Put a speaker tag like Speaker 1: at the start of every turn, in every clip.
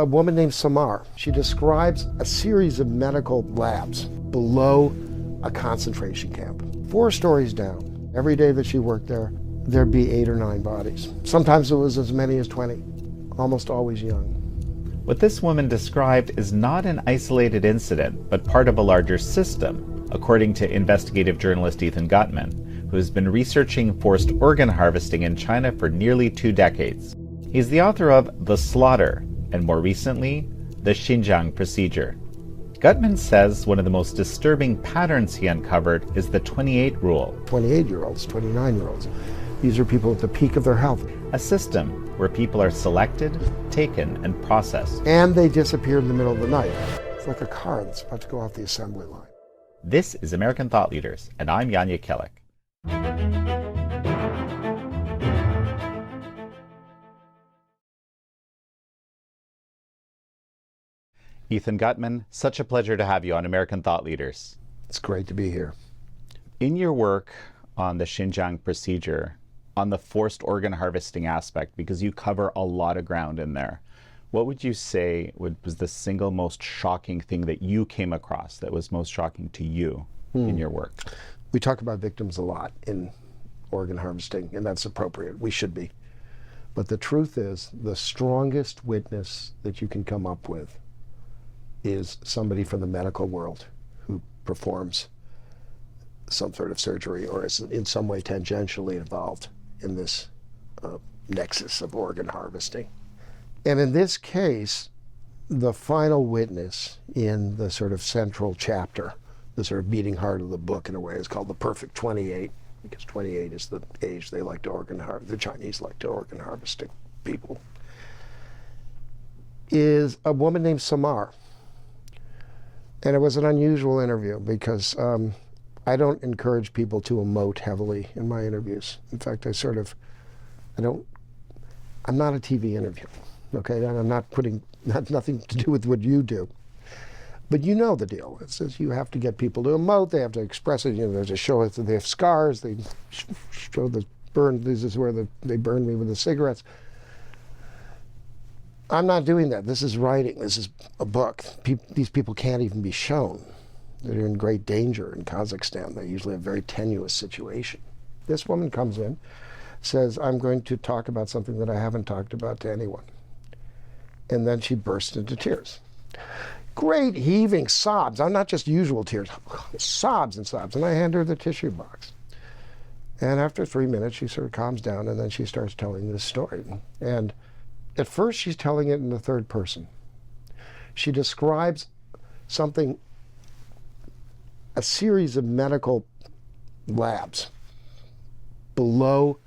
Speaker 1: a woman named Samar. She describes a series of medical labs below a concentration camp. 4 stories down. Every day that she worked there, there'd be 8 or 9 bodies. Sometimes it was as many as 20, almost always young.
Speaker 2: What this woman described is not an isolated incident, but part of a larger system, according to investigative journalist Ethan Gutmann, who has been researching forced organ harvesting in China for nearly 2 decades. He's the author of The Slaughter, and more recently, The Xinjiang Procedure. Gutmann says one of the most disturbing patterns he uncovered is the 28 rule.
Speaker 1: 28-year-olds, 29-year-olds. These are people at the peak of their health.
Speaker 2: A system where people are selected, taken, and processed.
Speaker 1: And they disappear in the middle of the night. It's like a car that's about to go off the assembly line.
Speaker 2: This is American Thought Leaders, and I'm Yanya Kellick. Ethan Gutmann, such a pleasure to have you on American Thought Leaders.
Speaker 1: It's great to be here.
Speaker 2: In your work on the Xinjiang procedure, on the forced organ harvesting aspect, because you cover a lot of ground in there, what would you say was the single most shocking thing that you came across that was most shocking to you in your work?
Speaker 1: We talk about victims a lot in organ harvesting, and that's appropriate. We should be. But the truth is, the strongest witness that you can come up with is somebody from the medical world who performs some sort of surgery or is in some way tangentially involved in this nexus of organ harvesting. And in this case, the final witness in the sort of central chapter, the sort of beating heart of the book in a way, is called the perfect 28, because 28 is the age they like to organ harvest, the Chinese like to organ harvesting people, is a woman named Samar. And it was an unusual interview because I don't encourage people to emote heavily in my interviews. In fact, I'm not a TV interview, okay? And I'm not putting, nothing to do with what you do. But you know the deal. It says you have to get people to emote, they have to express it. You know, there's a show that they have scars, they show the burn, this is where they burned me with the cigarettes. I'm not doing that. This is writing. This is a book. These people can't even be shown. They're in great danger in Kazakhstan. They usually have a very tenuous situation. This woman comes in, says, I'm going to talk about something that I haven't talked about to anyone. And then she bursts into tears. Great heaving sobs. I'm not just usual tears. Sobs and sobs. And I hand her the tissue box. And after 3 minutes, she sort of calms down, and then she starts telling this story. And at first, she's telling it in the third person. She describes something, a series of medical labs below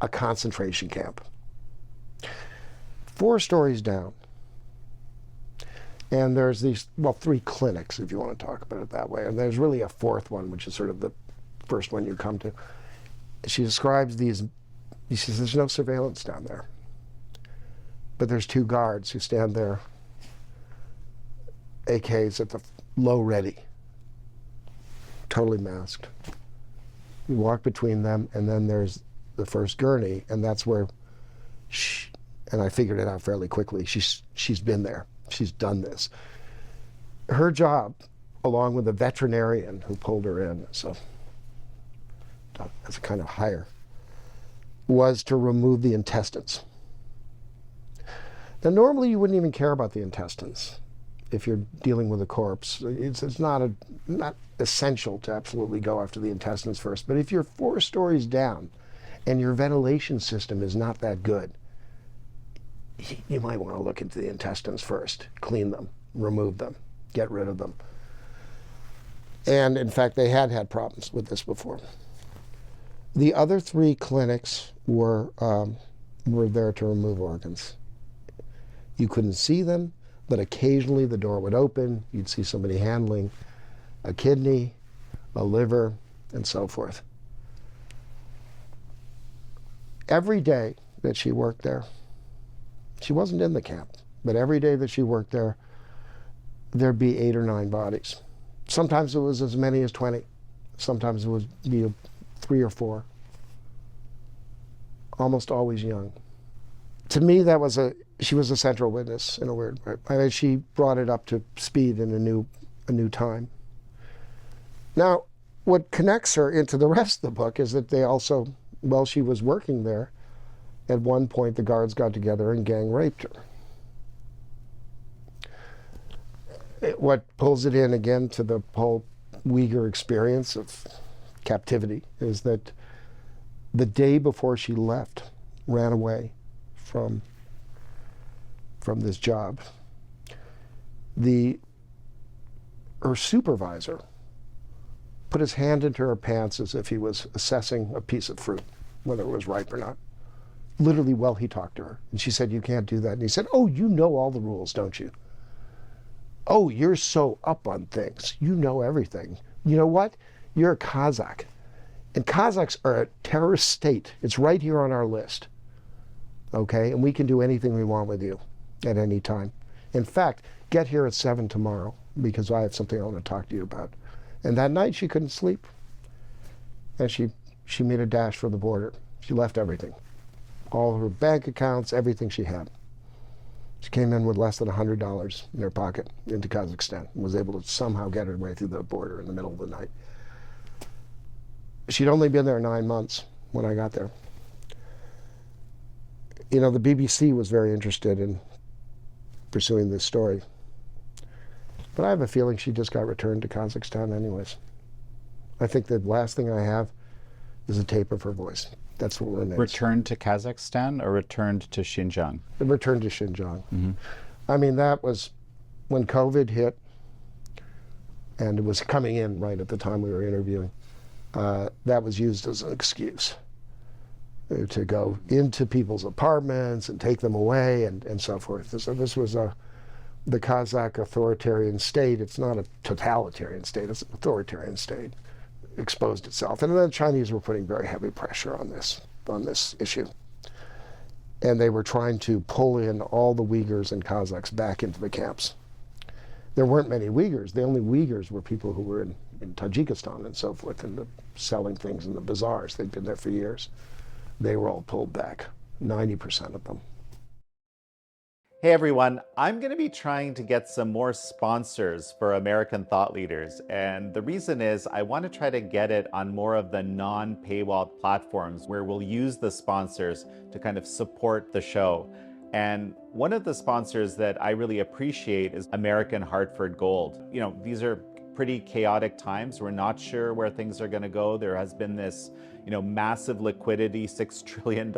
Speaker 1: a concentration camp. 4 stories down. And there's these, 3 clinics, if you want to talk about it that way. And there's really a 4th one, which is sort of the first one you come to. She describes these, she says, there's no surveillance down there. But there's 2 guards who stand there, AKs at the low ready, totally masked. You walk between them, and then there's the first gurney, and that's where and I figured it out fairly quickly, she's been there. She's done this. Her job, along with a veterinarian who pulled her in as a kind of hire, was to remove the intestines. Now, normally you wouldn't even care about the intestines if you're dealing with a corpse. It's not essential to absolutely go after the intestines first. But if you're 4 stories down and your ventilation system is not that good, you might want to look into the intestines first, clean them, remove them, get rid of them. And in fact, they had problems with this before. The other 3 clinics were there to remove organs. You couldn't see them, but occasionally the door would open. You'd see somebody handling a kidney, a liver, and so forth. Every day that she worked there, she wasn't in the camp, but every day that she worked there, there'd be 8 or 9 bodies. Sometimes it was as many as 20. Sometimes it would be 3 or 4. Almost always young. To me, that was she was a central witness in a weird way. I mean, she brought it up to speed in a new time. Now, what connects her into the rest of the book is that they also, while she was working there, at one point the guards got together and gang raped her. What pulls it in again to the whole Uyghur experience of captivity is that the day before she left, ran away from this job, her supervisor put his hand into her pants as if he was assessing a piece of fruit, whether it was ripe or not. Literally while he talked to her. And she said, "You can't do that." And he said, "Oh, you know all the rules, don't you? Oh, you're so up on things. You know everything. You know what? You're a Kazakh. And Kazakhs are a terrorist state. It's right here on our list. Okay? And we can do anything we want with you at any time. In fact, get here at 7 tomorrow because I have something I want to talk to you about." And that night she couldn't sleep. And she made a dash for the border. She left everything. All her bank accounts, everything she had. She came in with less than $100 in her pocket into Kazakhstan and was able to somehow get her way through the border in the middle of the night. She'd only been there 9 months when I got there. You know, the BBC was very interested in pursuing this story. But I have a feeling she just got returned to Kazakhstan anyways. I think the last thing I have is a tape of her voice. That's what we're next.
Speaker 2: Returned to Kazakhstan or returned to Xinjiang?
Speaker 1: Returned to Xinjiang.
Speaker 2: Mm-hmm.
Speaker 1: I mean, that was when COVID hit, and it was coming in right at the time we were interviewing. That was used as an excuse to go into people's apartments and take them away and so forth. So this was the Kazakh authoritarian state. It's not a totalitarian state, it's an authoritarian state, exposed itself. And the Chinese were putting very heavy pressure on this issue. And they were trying to pull in all the Uyghurs and Kazakhs back into the camps. There weren't many Uyghurs. The only Uyghurs were people who were in Tajikistan and so forth, and selling things in the bazaars. They'd been there for years. They were all pulled back, 90% of them.
Speaker 2: Hey everyone, I'm going to be trying to get some more sponsors for American Thought Leaders, and the reason is I want to try to get it on more of the non-paywall platforms where we'll use the sponsors to kind of support the show. And one of the sponsors that I really appreciate is American Hartford Gold. You know, these are pretty chaotic times. We're not sure where things are going to go. There has been this, massive liquidity, $6 trillion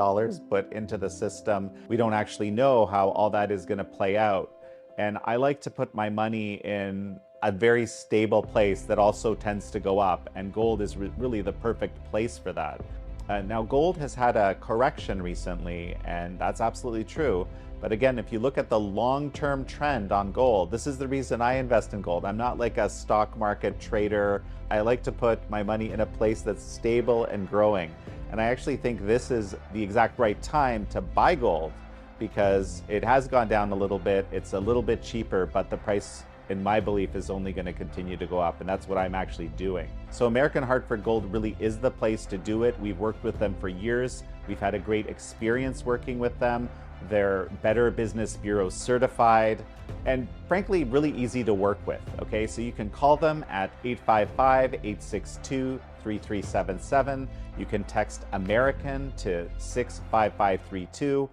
Speaker 2: put into the system. We don't actually know how all that is going to play out. And I like to put my money in a very stable place that also tends to go up. And gold is really the perfect place for that. Now, gold has had a correction recently, and that's absolutely true. But again, if you look at the long-term trend on gold, this is the reason I invest in gold. I'm not like a stock market trader. I like to put my money in a place that's stable and growing. And I actually think this is the exact right time to buy gold because it has gone down a little bit. It's a little bit cheaper, but the price, in my belief, is only going to continue to go up, and that's what I'm actually doing. So American Hartford Gold really is the place to do it. We've worked with them for years. We've had a great experience working with them. They're Better Business Bureau certified and frankly really easy to work with. Okay, so you can call them at 855-862-3377. You can text American to 65532,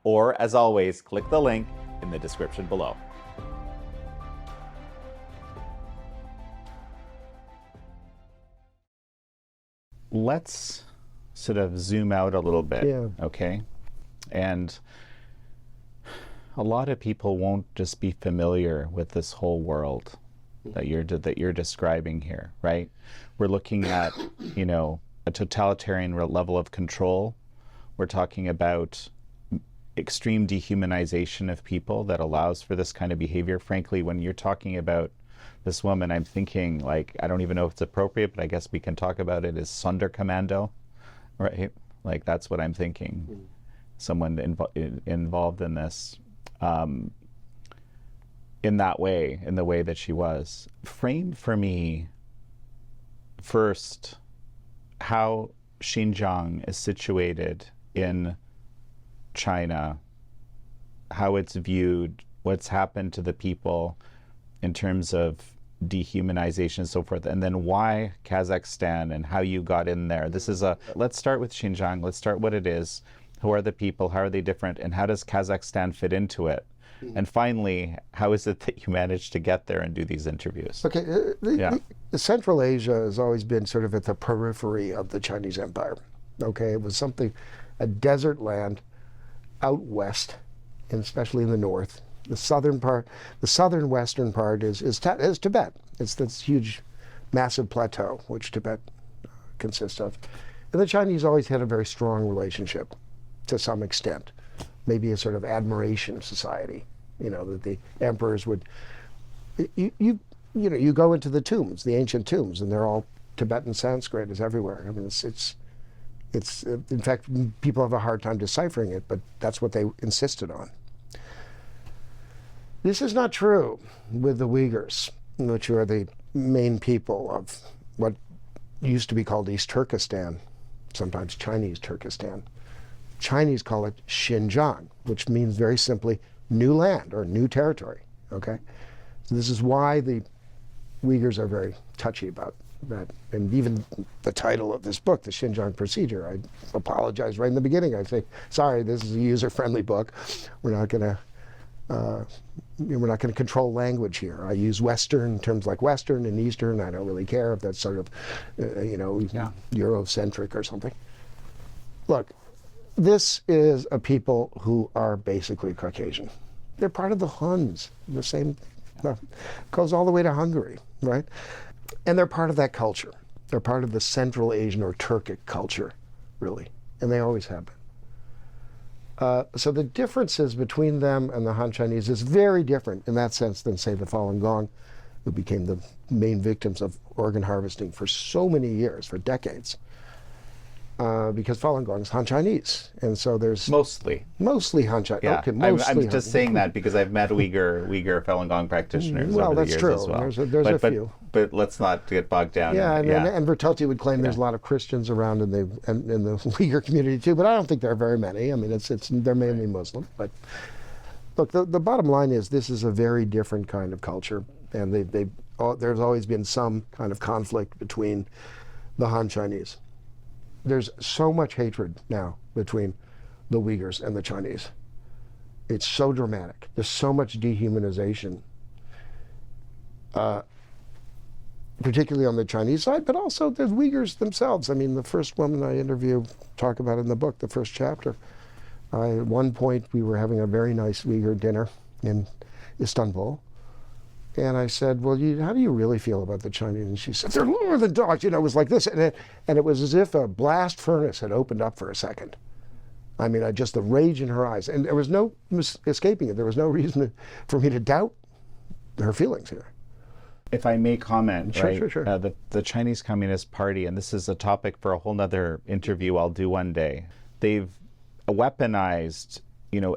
Speaker 2: or as always, click the link in the description below. Let's sort of zoom out a little bit, okay? And a lot of people won't just be familiar with this whole world that you're describing here, right? We're looking at, a totalitarian level of control. We're talking about extreme dehumanization of people that allows for this kind of behavior. Frankly, when you're talking about this woman, I'm thinking, like, I don't even know if it's appropriate, but I guess we can talk about it as Sonderkommando, right? Like, that's what I'm thinking. Someone involved in this in that way, in the way that she was. Frame for me first how Xinjiang is situated in China how it's viewed, what's happened to the people in terms of dehumanization and so forth, and then why Kazakhstan and how you got in there. Let's start with Xinjiang. Let's start what it is. Who are the people? How are they different? And how does Kazakhstan fit into it? And finally, how is it that you managed to get there and do these interviews?
Speaker 1: Okay, the Central Asia has always been sort of at the periphery of the Chinese Empire. Okay, it was a desert land out west, and especially in the north. The southern western part is Tibet. It's this huge, massive plateau, which Tibet consists of. And the Chinese always had a very strong relationship, to some extent. Maybe a sort of admiration society, that the emperors would. You go into the tombs, the ancient tombs, and they're all Tibetan Sanskrit is everywhere. I mean, it's in fact, people have a hard time deciphering it, but that's what they insisted on. This is not true with the Uyghurs, which are the main people of what used to be called East Turkestan, sometimes Chinese Turkestan. Chinese call it Xinjiang, which means very simply new land or new territory. Okay, so this is why the Uyghurs are very touchy about that, and even the title of this book, the Xinjiang Procedure. I apologize right in the beginning. I say, sorry, this is a user-friendly book. We're not going to control language here. I use Western terms like Western and Eastern. I don't really care if that's sort of, Eurocentric or something. Look, this is a people who are basically Caucasian. They're part of the Huns. The same goes all the way to Hungary, right? And they're part of that culture. They're part of the Central Asian or Turkic culture, really, and they always have been. So the differences between them and the Han Chinese is very different in that sense than, say, the Falun Gong, who became the main victims of organ harvesting for so many years, for decades. Because Falun Gong is Han Chinese, and so there's
Speaker 2: mostly
Speaker 1: Han Chinese.
Speaker 2: Yeah,
Speaker 1: okay, mostly.
Speaker 2: I'm just saying that because I've met Uyghur Falun Gong practitioners over the years
Speaker 1: true.
Speaker 2: as well.
Speaker 1: There's a few.
Speaker 2: But let's not get bogged down.
Speaker 1: And Vertoti would claim there's a lot of Christians around in the Uyghur community too, but I don't think there are very many. I mean, they're mainly Muslim. But look, the bottom line is this is a very different kind of culture, and there's always been some kind of conflict between the Han Chinese. There's so much hatred now between the Uyghurs and the Chinese. It's so dramatic. There's so much dehumanization, particularly on the Chinese side, but also the Uyghurs themselves. I mean, the first woman I interview, talk about it in the book, the first chapter. At one point, we were having a very nice Uyghur dinner in Istanbul. And I said, well, how do you really feel about the Chinese? And she said, they're lower than dogs. It was like this. And it was as if a blast furnace had opened up for a second. I mean, just the rage in her eyes. And there was no escaping it. There was no reason for me to doubt her feelings here.
Speaker 2: If I may comment,
Speaker 1: Sure.
Speaker 2: The Chinese Communist Party, and this is a topic for a whole nother interview I'll do one day, they've weaponized,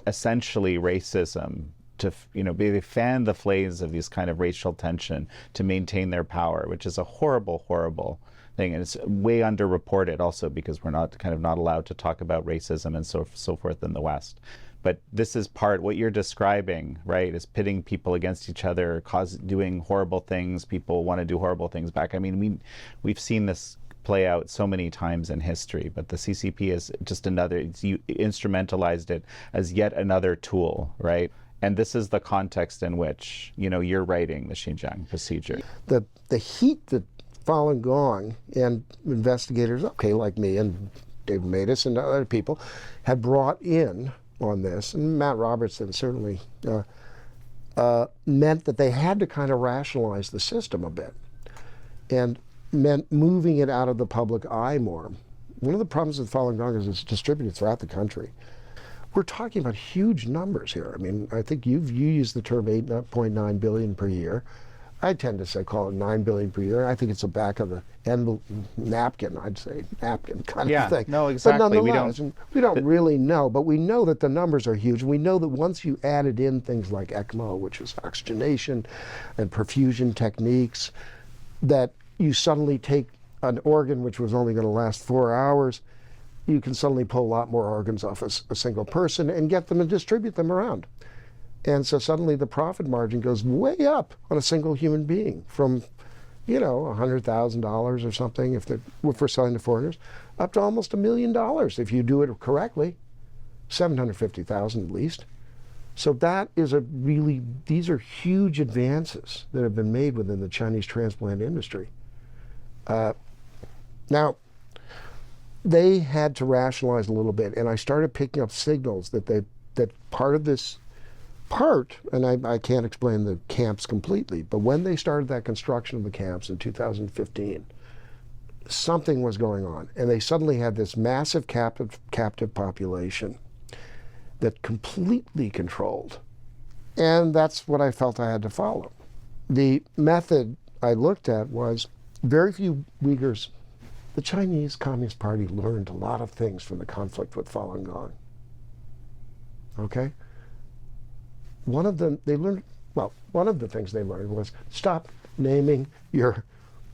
Speaker 2: essentially racism to, they fan the flames of these kind of racial tension to maintain their power, which is a horrible, horrible thing. And it's way underreported also because we're not allowed to talk about racism and so forth in the West. But this is what you're describing, right, is pitting people against each other, doing horrible things. People want to do horrible things back. I mean, we've seen this play out so many times in history, but the CCP is just you instrumentalized it as yet another tool, right? And this is the context in which, you're writing the Xinjiang Procedure.
Speaker 1: The heat that Falun Gong and investigators, like me and David Matus and other people, had brought in on this, and Matt Robertson certainly, meant that they had to kind of rationalize the system a bit, and meant moving it out of the public eye more. One of the problems with Falun Gong is it's distributed throughout the country. We're talking about huge numbers here. I mean, I think you used the term 8.9 billion per year. I tend to call it 9 billion per year. I think it's the back of the envelope, napkin, I'd say, napkin kind of thing.
Speaker 2: No, exactly.
Speaker 1: But nonetheless, we don't really know, but we know that the numbers are huge. We know that once you added in things like ECMO, which is oxygenation and perfusion techniques, that you suddenly take an organ which was only going to last 4 hours, you can suddenly pull a lot more organs off a single person and get them and distribute them around. And so suddenly the profit margin goes way up on a single human being from, $100,000 or something if we're selling to foreigners, up to almost $1 million if you do it correctly, 750,000 at least. So that is these are huge advances that have been made within the Chinese transplant industry. Now, they had to rationalize a little bit, and I started picking up signals that part of this and I can't explain the camps completely, but when they started that construction of the camps in 2015, something was going on, and they suddenly had this massive captive population that completely controlled, and that's what I felt I had to follow. The method I looked at was very few Uyghurs. The Chinese Communist Party learned a lot of things from the conflict with Falun Gong. Okay? One of the things they learned was stop naming your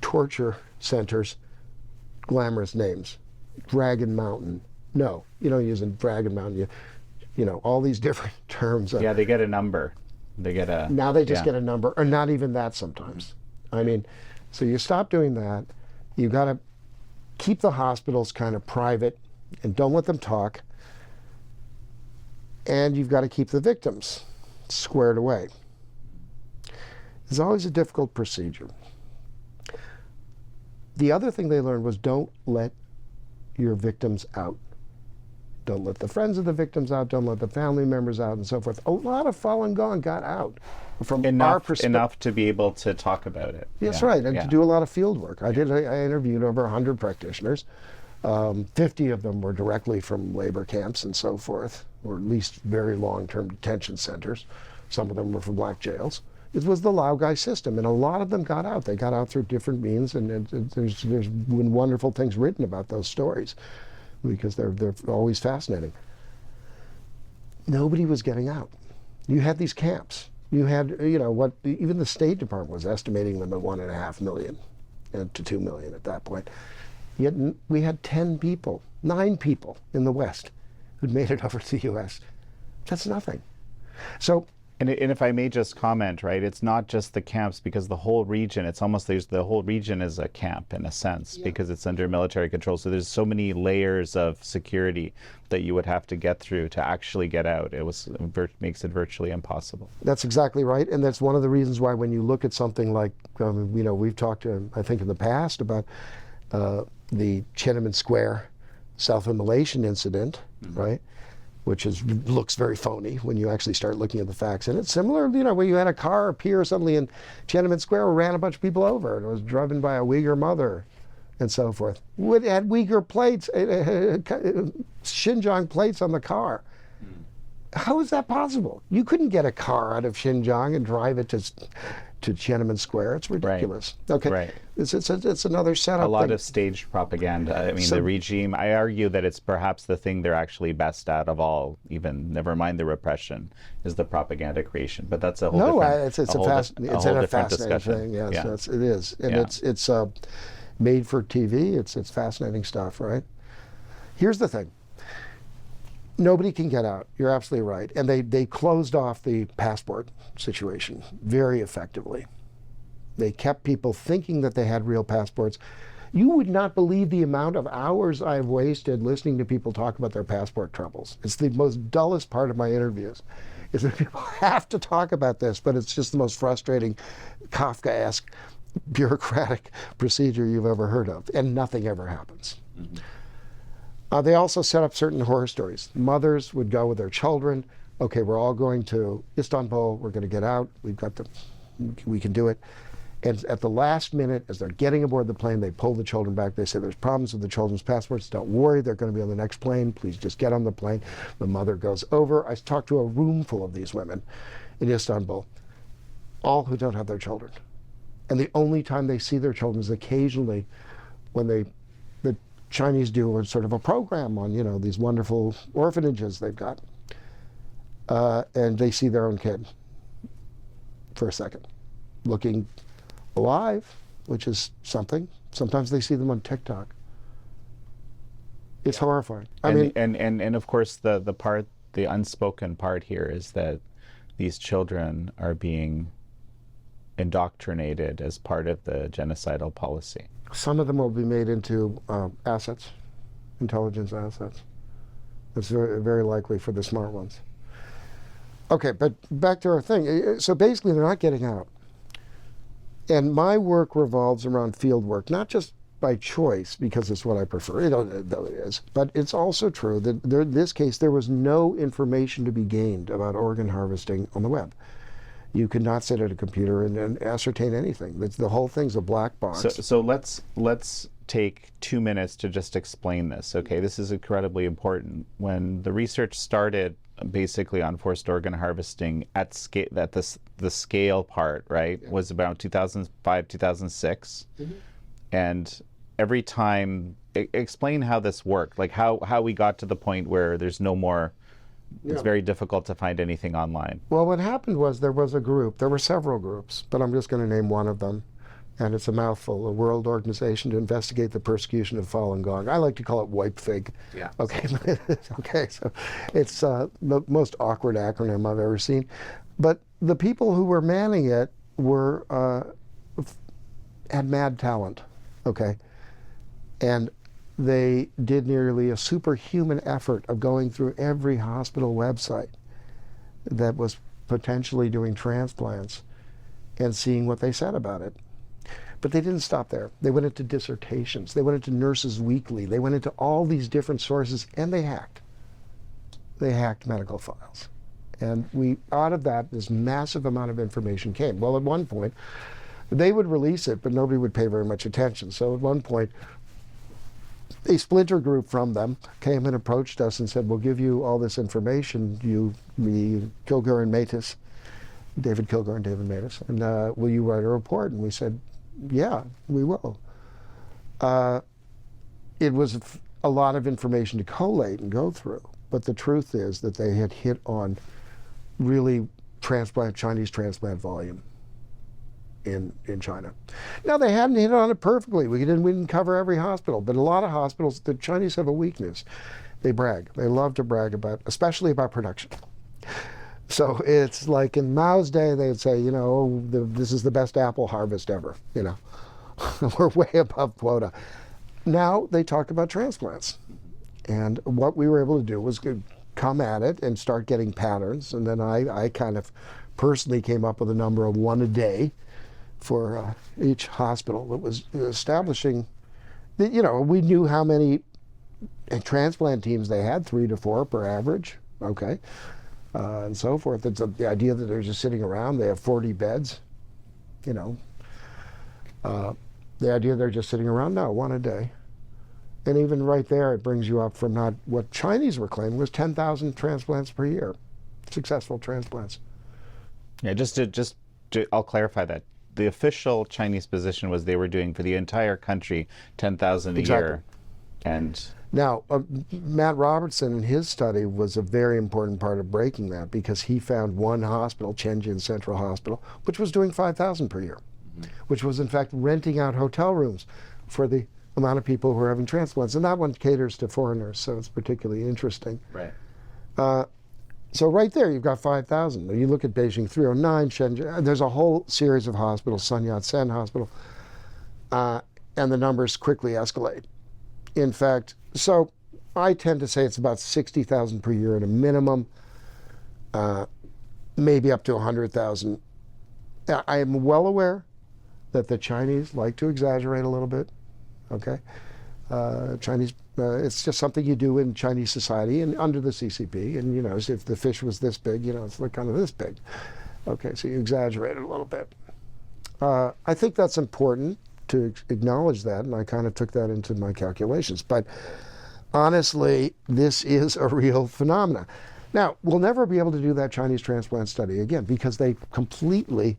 Speaker 1: torture centers glamorous names. Dragon Mountain. No, you don't use a Dragon Mountain. All these different terms.
Speaker 2: Yeah, they get a number.
Speaker 1: Now they just get a number, or not even that sometimes. So you stop doing that. You got to keep the hospitals kind of private and don't let them talk. And you've got to keep the victims squared away. It's always a difficult procedure. The other thing they learned was don't let your victims out. Don't let the friends of the victims out, don't let the family members out, and so forth. A lot of Falun Gong got out from our perspective.
Speaker 2: Enough to be able to talk about it.
Speaker 1: That's right, and to do a lot of field work. I interviewed over 100 practitioners. 50 of them were directly from labor camps and so forth, or at least very long-term detention centers. Some of them were from black jails. It was the Laogai system, and a lot of them got out. They got out through different means, and there's been wonderful things written about those stories because they're always fascinating. Nobody was getting out. You had these camps. You had, even the State Department was estimating them at 1.5 million to 2 million at that point. Yet we had 9 people in the West who'd made it over to the U.S. That's nothing. So,
Speaker 2: and if I may just comment, right, it's not just the camps, because the whole region, it's almost, the whole region is a camp in a sense, because it's under military control. So there's so many layers of security that you would have to get through to actually get out. Makes it virtually impossible.
Speaker 1: That's exactly right, and that's one of the reasons why when you look at something like, we've talked, I think in the past about the Tiananmen Square self-immolation incident, right? Which looks very phony when you actually start looking at the facts. And it's similar, where you had a car appear suddenly in Tiananmen Square, ran a bunch of people over, and it was driven by a Uyghur mother, and so forth. It had Uyghur plates, Xinjiang plates on the car. How is that possible? You couldn't get a car out of Xinjiang and drive it to Tiananmen Square. It's ridiculous.
Speaker 2: Right.
Speaker 1: Okay.
Speaker 2: Right.
Speaker 1: It's another setup.
Speaker 2: A lot of staged propaganda. The regime, I argue that it's perhaps the thing they're actually best at of all, even never mind the repression, is the propaganda creation. But that's a whole different
Speaker 1: it's a fascinating
Speaker 2: discussion.
Speaker 1: thing. Yes,
Speaker 2: Yeah.
Speaker 1: it is. And it's made for TV. It's fascinating stuff, right? Here's the thing. Nobody can get out. You're absolutely right. And they closed off the passport situation very effectively. They kept people thinking that they had real passports. You would not believe the amount of hours I've wasted listening to people talk about their passport troubles. It's the most dullest part of my interviews, is that people have to talk about this, but it's just the most frustrating, Kafkaesque, bureaucratic procedure you've ever heard of, and nothing ever happens. Mm-hmm. They also set up certain horror stories. Mothers would go with their children. Okay, we're all going to Istanbul. We're going to get out. We can do it. And at the last minute, as they're getting aboard the plane, they pull the children back. They say, there's problems with the children's passports. Don't worry, they're going to be on the next plane. Please just get on the plane. The mother goes over. I talked to a room full of these women in Istanbul, all who don't have their children. And the only time they see their children is occasionally when the Chinese do sort of a program on, these wonderful orphanages they've got. And they see their own kid for a second, looking alive, which is something. Sometimes they see them on TikTok. It's horrifying.
Speaker 2: And of course the unspoken part here is that these children are being indoctrinated as part of the genocidal policy?
Speaker 1: Some of them will be made into assets, intelligence assets. That's very, very likely for the smart ones. Okay, but back to our thing. So basically, they're not getting out. And my work revolves around field work, not just by choice, because it's what I prefer, though it is. But it's also true that in this case, there was no information to be gained about organ harvesting on the web. You could not sit at a computer and ascertain anything. The whole thing's a black box.
Speaker 2: So let's take 2 minutes to just explain this. Okay, this is incredibly important. When the research started, basically on forced organ harvesting at scale, that the scale part, right, was about 2005, 2006, and every time, explain how this worked, like how we got to the point where there's no more. It's very difficult to find anything online.
Speaker 1: Well, what happened was there was a group. There were several groups, but I'm just going to name one of them. And it's a mouthful, the World Organization to Investigate the Persecution of Falun Gong. I like to call it WIPE-FIG.
Speaker 2: Yeah.
Speaker 1: Okay, okay, so it's the most awkward acronym I've ever seen. But the people who were manning it were, had mad talent, okay? And they did nearly a superhuman effort of going through every hospital website that was potentially doing transplants and seeing what they said about it. But they didn't stop there. They went into dissertations. They went into Nurses Weekly. They went into all these different sources, and they hacked. They hacked medical files. And out of that, this massive amount of information came. Well, at one point, they would release it, but nobody would pay very much attention. So at one point, a splinter group from them came and approached us and said, we'll give you all this information, Kilgore and Matus, David Kilgore and David Matus, and will you write a report? And we said, yeah, we will. It was a lot of information to collate and go through, but the truth is that they had hit on really Chinese transplant volume in China. Now, they hadn't hit on it perfectly. We didn't cover every hospital, but a lot of hospitals, the Chinese have a weakness. They brag. They love to brag about, especially about production. So it's like in Mao's day, they'd say, this is the best apple harvest ever, We're way above quota. Now they talk about transplants. And what we were able to do was come at it and start getting patterns. And then I kind of personally came up with a number of 1 a day for each hospital that was establishing, we knew how many transplant teams they had, 3 to 4 per average, okay, and so forth. It's the idea that they're just sitting around, they have 40 beds, the idea they're just sitting around, no, 1 a day. And even right there, it brings you up from not what Chinese were claiming was 10,000 transplants per year, successful transplants.
Speaker 2: Yeah, I'll clarify that. The official Chinese position was they were doing for the entire country 10,000 a year. And
Speaker 1: now, Matt Robertson in his study was a very important part of breaking that, because he found one hospital, Tianjin Central Hospital, which was doing 5,000 per year, which was in fact renting out hotel rooms for the amount of people who are having transplants. And that one caters to foreigners, so it's particularly interesting.
Speaker 2: Right.
Speaker 1: So right there, you've got 5,000. You look at Beijing 309, Shenzhen, there's a whole series of hospitals, Sun Yat-sen Hospital, and the numbers quickly escalate. In fact, so I tend to say it's about 60,000 per year at a minimum, maybe up to 100,000. I am well aware that the Chinese like to exaggerate a little bit, okay? Chinese, it's just something you do in Chinese society and under the CCP. And, if the fish was this big, it's like kind of this big. Okay, so you exaggerate it a little bit. I think that's important to acknowledge that, and I kind of took that into my calculations. But honestly, this is a real phenomenon. Now, we'll never be able to do that Chinese transplant study again, because they completely,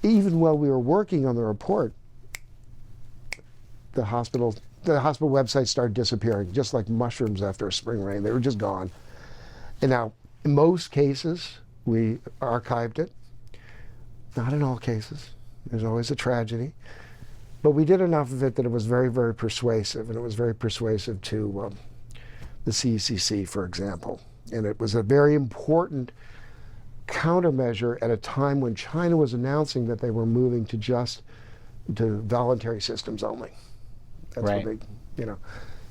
Speaker 1: even while we were working on the report, the hospital websites started disappearing, just like mushrooms after a spring rain. They were just gone. And now, in most cases, we archived it. Not in all cases. There's always a tragedy. But we did enough of it that it was very, very persuasive. And it was very persuasive to the CCC, for example. And it was a very important countermeasure at a time when China was announcing that they were moving to voluntary systems only. That's
Speaker 2: Right.
Speaker 1: what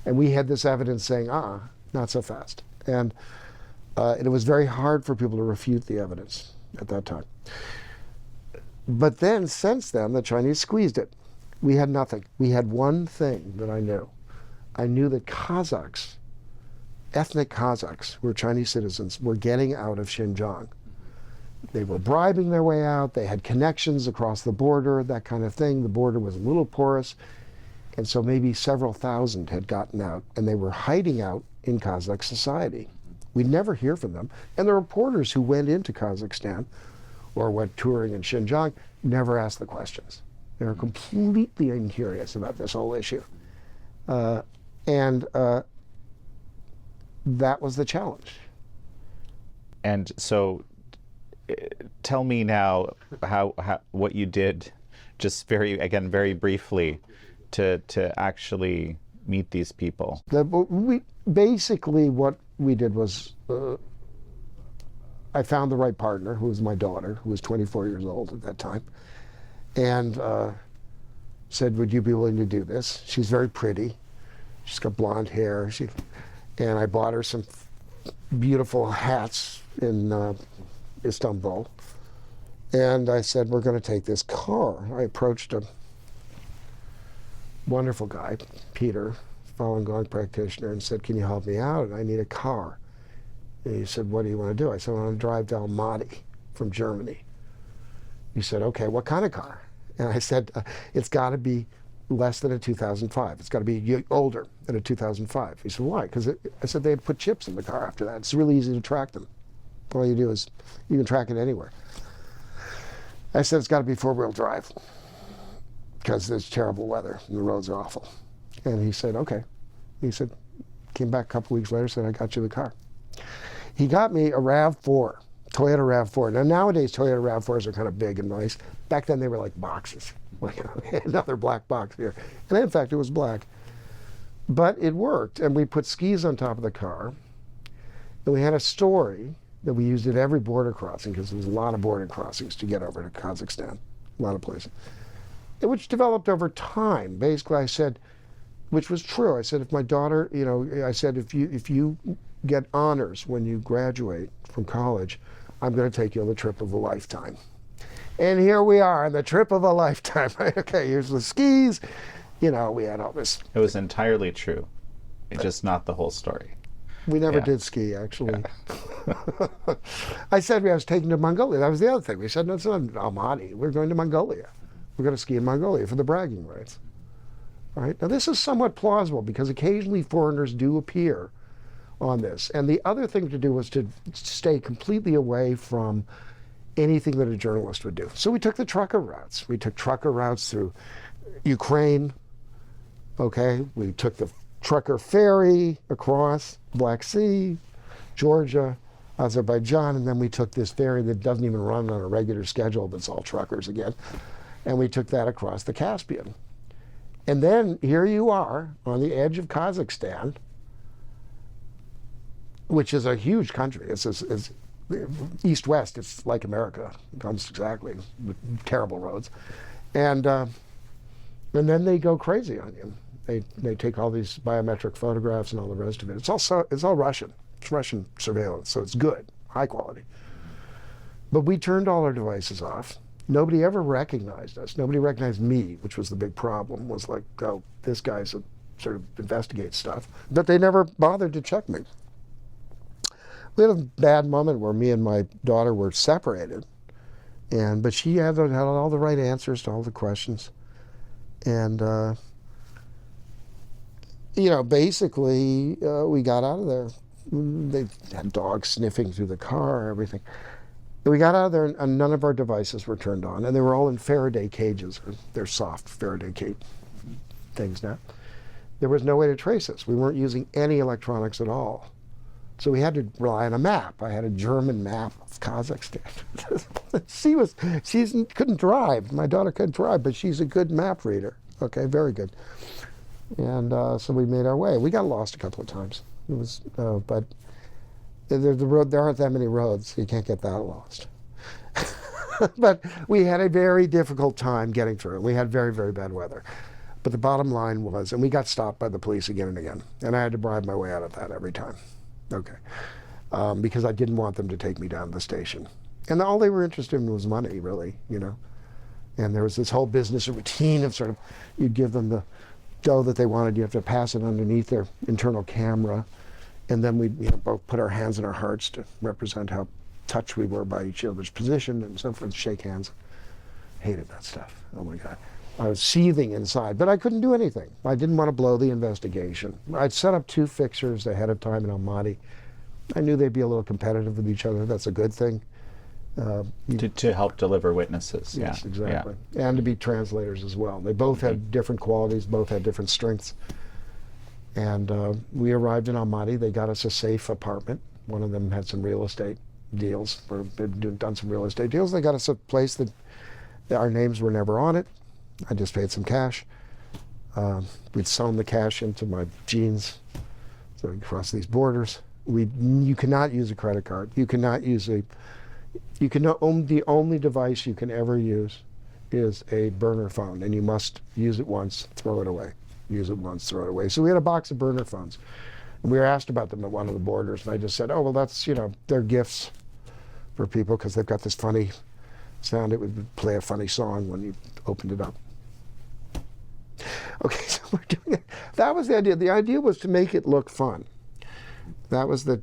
Speaker 1: and we had this evidence saying, not so fast. And it was very hard for people to refute the evidence at that time. But then, since then, the Chinese squeezed it. We had nothing. We had one thing that I knew. I knew that Kazakhs, ethnic Kazakhs, who were Chinese citizens, were getting out of Xinjiang. They were bribing their way out. They had connections across the border, that kind of thing. The border was a little porous. And so maybe several thousand had gotten out, and they were hiding out in Kazakh society. We'd never hear from them. And the reporters who went into Kazakhstan or went touring in Xinjiang never asked the questions. They were completely incurious about this whole issue. And that was the challenge.
Speaker 2: And so tell me now how what you did, just very briefly, to actually meet these people.
Speaker 1: Basically what we did was I found the right partner, who was my daughter, who was 24 years old at that time, and said, would you be willing to do this? She's very pretty. She's got blonde hair. And I bought her some beautiful hats in Istanbul. And I said, we're going to take this car. I approached a wonderful guy, Peter, Falun Gong practitioner, and said, can you help me out? I need a car. And he said, what do you want to do? I said, I want to drive to Almaty from Germany. He said, okay, what kind of car? And I said, it's got to be less than a 2005. It's got to be older than a 2005. He said, why? Because I said they had put chips in the car after that. It's really easy to track them. All you do is you can track it anywhere. I said it's got to be four-wheel drive because there's terrible weather and the roads are awful. And he said, okay. He said, came back a couple weeks later, said, I got you the car. He got me a RAV4, Toyota RAV4. Now nowadays Toyota RAV4s are kind of big and nice. Back then they were like boxes, like another black box here. And in fact it was black. But it worked, and we put skis on top of the car. And we had a story that we used at every border crossing, because there was a lot of border crossings to get over to Kazakhstan, a lot of places. Which developed over time. Basically I said, which was true, I said, if my daughter, I said, if you get honors when you graduate from college, I'm going to take you on the trip of a lifetime. And here we are on the trip of a lifetime. Okay, here's the skis. We had all this.
Speaker 2: It was entirely true. It's just not the whole story.
Speaker 1: We never did ski, actually. Yeah. I said I was taking to Mongolia. That was the other thing. We said, no, it's not Almaty. We're going to Mongolia. We're going to ski in Mongolia for the bragging rights. All right? Now, this is somewhat plausible because occasionally foreigners do appear on this. And the other thing to do was to stay completely away from anything that a journalist would do. So we took the trucker routes. We took trucker routes through Ukraine. Okay? We took the trucker ferry across Black Sea, Georgia, Azerbaijan, and then we took this ferry that doesn't even run on a regular schedule, but it's all truckers again. And we took that across the Caspian. And then here you are on the edge of Kazakhstan, which is a huge country. It's east-west. It's like America, almost exactly, with terrible roads. And then they go crazy on you. They take all these biometric photographs and all the rest of it. It's all Russian. It's Russian surveillance, so it's good, high quality. But we turned all our devices off. Nobody ever recognized us. Nobody recognized me, which was the big problem, was like, oh, this guy's sort of investigates stuff. But they never bothered to check me. We had a bad moment where me and my daughter were separated, but she had all the right answers to all the questions. And, basically, we got out of there. They had dogs sniffing through the car, everything. We got out of there, and none of our devices were turned on, and they were all in Faraday cages. They're soft Faraday cage things now. There was no way to trace us. We weren't using any electronics at all. So we had to rely on a map. I had a German map of Kazakhstan. She couldn't drive. My daughter couldn't drive, but she's a good map reader. Okay, very good. And so we made our way. We got lost a couple of times. It was, but There aren't that many roads. You can't get that lost. But we had a very difficult time getting through. We had very, very bad weather. But the bottom line was, and we got stopped by the police again and again, and I had to bribe my way out of that every time. Okay. Because I didn't want them to take me down to the station. And all they were interested in was money, really, you know. And there was this whole business routine of sort of, you'd give them the dough that they wanted, you have to pass it underneath their internal camera, and then we'd both put our hands in our hearts to represent how touched we were by each other's position and so forth, shake hands. Hated that stuff. Oh my God. I was seething inside, but I couldn't do anything. I didn't want to blow the investigation. I'd set up 2 fixers ahead of time in Almaty. I knew they'd be a little competitive with each other. That's a good thing.
Speaker 2: To help deliver witnesses.
Speaker 1: Yes,
Speaker 2: yeah.
Speaker 1: exactly. Yeah. And to be translators as well. They both had different qualities, both had different strengths. And we arrived in Almaty. They got us a safe apartment. One of them had some real estate deals, or done some real estate deals. They got us a place that our names were never on it. I just paid some cash. We'd sewn the cash into my jeans so we cross these borders. You cannot use a credit card. You cannot use the only device you can ever use is a burner phone, and you must use it once, throw it away. Use it once, throw it away. So we had a box of burner phones. And we were asked about them at one of the borders, and I just said, oh, well, that's, they're gifts for people because they've got this funny sound. It would play a funny song when you opened it up. Okay, so we're doing it. That was the idea. The idea was to make it look fun. That was the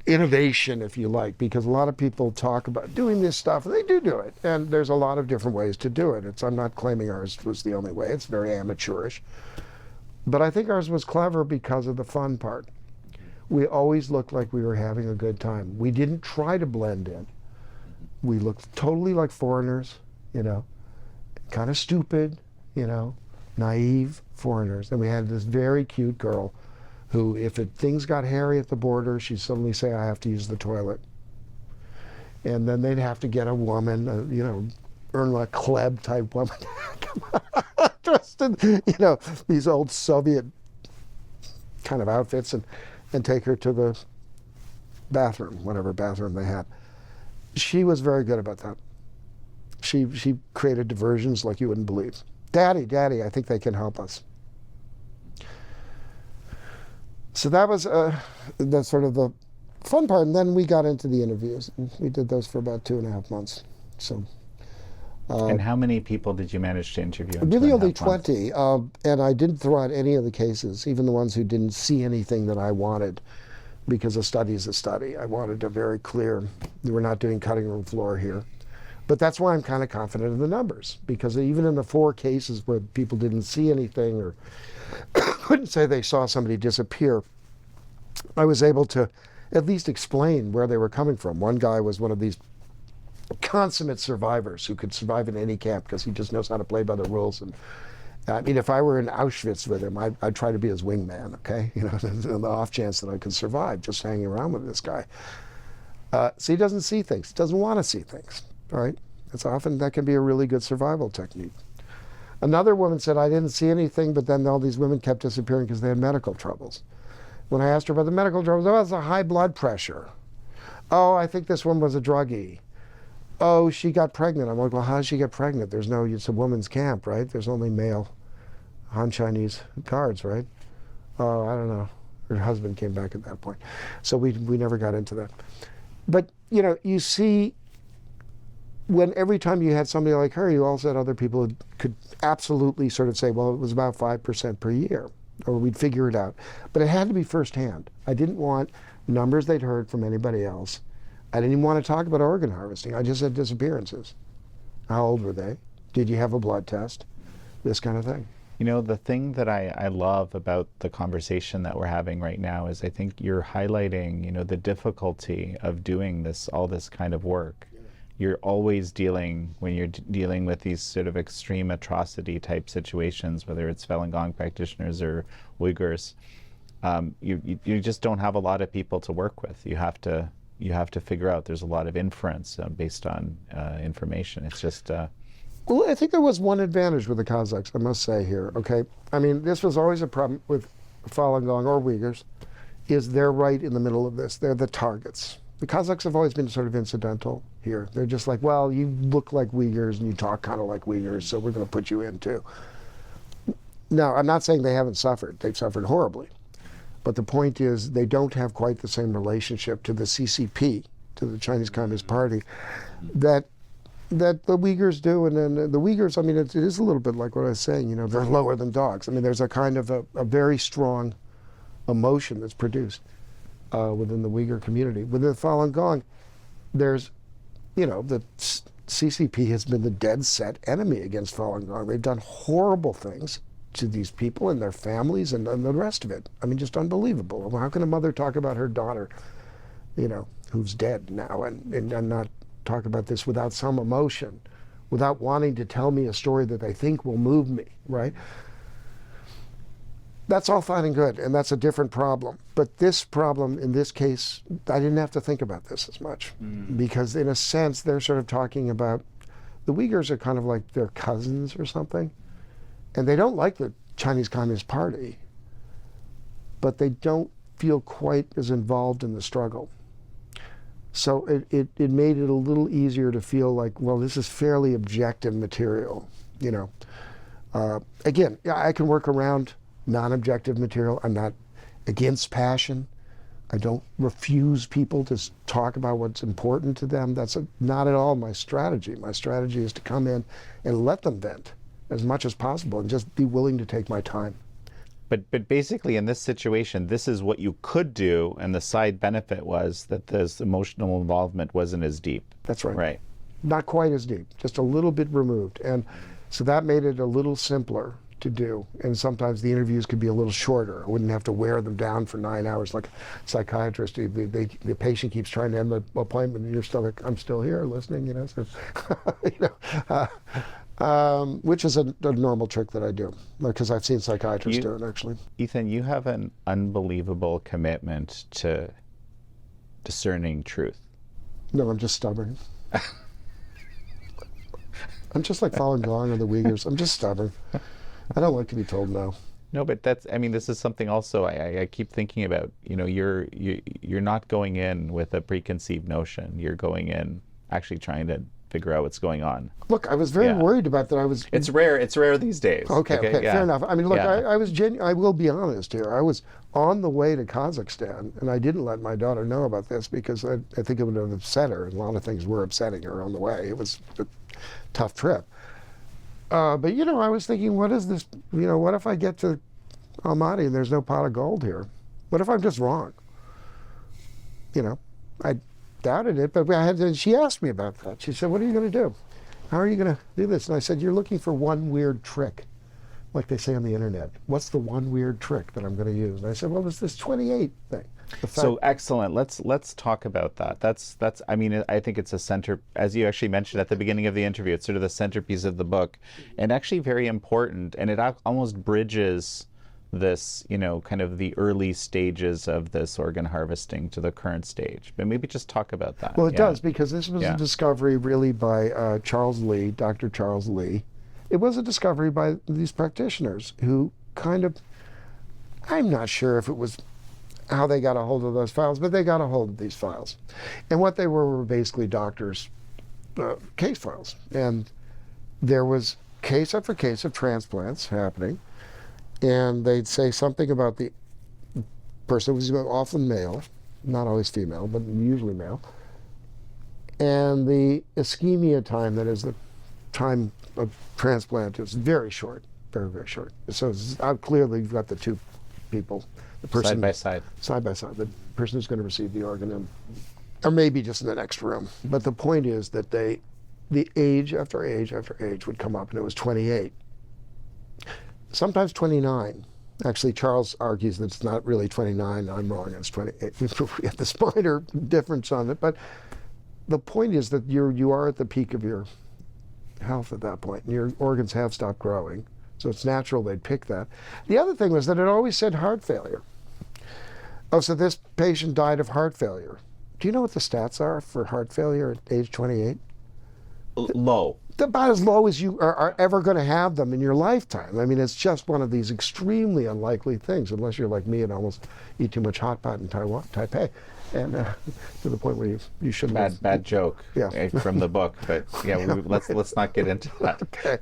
Speaker 1: innovation, if you like, because a lot of people talk about doing this stuff, and they do it. And there's a lot of different ways to do it. I'm not claiming ours was the only way. It's very amateurish. But I think ours was clever because of the fun part. We always looked like we were having a good time. We didn't try to blend in. We looked totally like foreigners, kind of stupid, naive foreigners. And we had this very cute girl who, if things got hairy at the border, she'd suddenly say, I have to use the toilet. And then they'd have to get a woman, Erla Kleb type woman, dressed in, these old Soviet kind of outfits, and take her to the bathroom, whatever bathroom they had. She was very good about that. She created diversions like you wouldn't believe. Daddy, I think they can help us. So that was the sort of the fun part, and then we got into the interviews. We did those for about 2.5 months. So.
Speaker 2: And how many people did you manage to interview?
Speaker 1: Really only 20, and I didn't throw out any of the cases, even the ones who didn't see anything that I wanted, because a study is a study. I wanted a very clear, we're not doing cutting room floor here. But that's why I'm kind of confident in the numbers, because even in the 4 cases where people didn't see anything or couldn't say they saw somebody disappear, I was able to at least explain where they were coming from. One guy was one of these consummate survivors who could survive in any camp because he just knows how to play by the rules. And I mean, if I were in Auschwitz with him, I'd try to be his wingman, okay? On the off chance that I could survive just hanging around with this guy. So he doesn't see things. He doesn't want to see things, all right? That can be a really good survival technique. Another woman said, I didn't see anything, but then all these women kept disappearing because they had medical troubles. When I asked her about the medical troubles, oh, it's a high blood pressure. Oh, I think this one was a druggie. Oh, she got pregnant. I'm like, well, how did she get pregnant? It's a woman's camp, right? There's only male Han Chinese guards, right? Oh, I don't know. Her husband came back at that point. So we never got into that. But, you see, when every time you had somebody like her, you also had other people who could absolutely sort of say, well, it was about 5% per year, or we'd figure it out. But it had to be firsthand. I didn't want numbers they'd heard from anybody else. I didn't even want to talk about organ harvesting. I just said disappearances. How old were they? Did you have a blood test? This kind of thing.
Speaker 2: The thing that I love about the conversation that we're having right now is I think you're highlighting, the difficulty of doing all this kind of work. You're always when you're dealing with these sort of extreme atrocity type situations, whether it's Falun Gong practitioners or Uyghurs, you just don't have a lot of people to work with. You have to figure out, there's a lot of inference based on information. It's just...
Speaker 1: Well, I think there was one advantage with the Kazakhs, I must say here, okay? I mean, this was always a problem with Falun Gong or Uyghurs, is they're right in the middle of this. They're the targets. The Kazakhs have always been sort of incidental here. They're just like, well, you look like Uyghurs and you talk kind of like Uyghurs, so we're going to put you in too. Now, I'm not saying they haven't suffered. They've suffered horribly. But the point is they don't have quite the same relationship to the CCP, to the Chinese Communist Party, that the Uyghurs do. And then the Uyghurs, I mean, it is a little bit like what I was saying, they're lower than dogs. I mean, there's a kind of a very strong emotion that's produced within the Uyghur community. Within Falun Gong, there's, the CCP has been the dead set enemy against Falun Gong. They've done horrible things to these people and their families and the rest of it. I mean, just unbelievable. How can a mother talk about her daughter, who's dead now, and not talk about this without some emotion, without wanting to tell me a story that they think will move me, right? That's all fine and good, and that's a different problem. But this problem, in this case, I didn't have to think about this as much, because in a sense, they're sort of talking about, the Uyghurs are kind of like their cousins or something, and they don't like the Chinese Communist Party, but they don't feel quite as involved in the struggle. So it made it a little easier to feel like, well, this is fairly objective material, Again, I can work around non-objective material. I'm not against passion. I don't refuse people to talk about what's important to them. That's not at all my strategy. My strategy is to come in and let them vent as much as possible and just be willing to take my time.
Speaker 2: But basically in this situation, this is what you could do, and the side benefit was that this emotional involvement wasn't as deep.
Speaker 1: That's right.
Speaker 2: Right.
Speaker 1: Not quite as deep, just a little bit removed. And so that made it a little simpler to do. And sometimes the interviews could be a little shorter. I wouldn't have to wear them down for 9 hours like a psychiatrist. The patient keeps trying to end the appointment and you're still like, I'm still here listening, so, which is a normal trick that I do, because I've seen psychiatrists do it, actually.
Speaker 2: Ethan, you have an unbelievable commitment to discerning truth.
Speaker 1: No, I'm just stubborn. I'm just like Falun Gong or the Uyghurs. I'm just stubborn. I don't like to be told no.
Speaker 2: No, but this is something also I keep thinking about. You're not going in with a preconceived notion. You're going in actually trying to figure out what's going on.
Speaker 1: Look, I was very worried about that.
Speaker 2: It's rare these days.
Speaker 1: Okay, fair enough. I mean, look, I was I will be honest here. I was on the way to Kazakhstan, and I didn't let my daughter know about this because I think it would have upset her. A lot of things were upsetting her on the way. It was a tough trip. But, I was thinking, what is this? What if I get to Almaty and there's no pot of gold here? What if I'm just wrong? I doubted it, but she asked me about that. She said, what are you going to do? How are you going to do this? And I said, you're looking for one weird trick, like they say on the internet. What's the one weird trick that I'm going to use? And I said, well, it's this 28 thing.
Speaker 2: So excellent. Let's talk about that. That's I think it's a center, as you actually mentioned at the beginning of the interview, it's sort of the centerpiece of the book, and actually very important, and it almost bridges this, kind of the early stages of this organ harvesting to the current stage. But maybe just talk about that.
Speaker 1: Well, it does, because this was a discovery really by Charles Lee, Dr. Charles Lee. It was a discovery by these practitioners who kind of, I'm not sure if it was how they got a hold of those files, but they got a hold of these files. And what they were basically doctors' case files. And there was case after case of transplants happening. And they'd say something about the person, who was often male, not always female, but usually male. And the ischemia time, that is the time of transplant, is very short, very, very short. So clearly you've got the two people, the person
Speaker 2: side by side,
Speaker 1: the person who's going to receive the organ, or maybe just in the next room. But the point is that the age after age after age would come up, and it was 28. Sometimes 29. Actually, Charles argues that it's not really 29. I'm wrong. It's 28. We have this minor difference on it, but the point is that you are at the peak of your health at that point, and your organs have stopped growing. So it's natural they'd pick that. The other thing was that it always said heart failure. Oh, so this patient died of heart failure. Do you know what the stats are for heart failure at age 28?
Speaker 2: Low.
Speaker 1: about as low as you are ever going to have them in your lifetime. I mean, it's just one of these extremely unlikely things, unless you're like me and almost eat too much hot pot in Taipei, and to the point where you shouldn't.
Speaker 2: Bad joke.
Speaker 1: Yeah.
Speaker 2: From the book, but yeah, let's not get into that.
Speaker 1: Okay.